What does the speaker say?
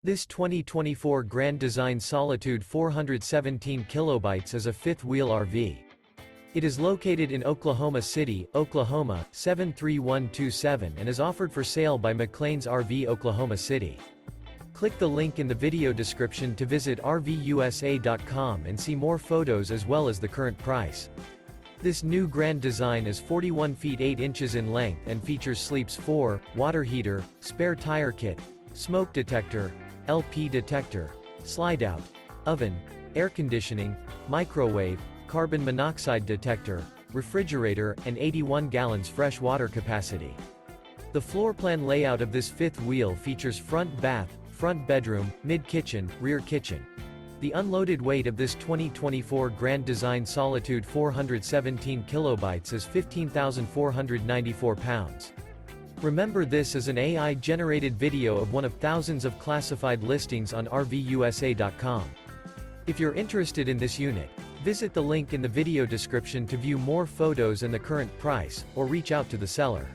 This 2024 Grand Design Solitude 417 kilobytes is a fifth-wheel RV. It is located in Oklahoma City, Oklahoma, 73127 and is offered for sale by McClain's RV Oklahoma City. Click the link in the video description to visit RVUSA.com and see more photos as well as the current price. This new Grand Design is 41 feet 8 inches in length and features Sleeps 4, water heater, spare tire kit, smoke detector, LP detector, Slideout, oven, air conditioning, microwave, carbon monoxide detector, refrigerator, and 81 gallons fresh water capacity. The floor plan layout of this fifth wheel features front bath, front bedroom, mid-kitchen, rear kitchen. The unloaded weight of this 2024 Grand Design Solitude 417 kilobytes is 15,494 pounds. Remember, this is an AI-generated video of one of thousands of classified listings on RVUSA.com. If you're interested in this unit, visit the link in the video description to view more photos and the current price, or reach out to the seller.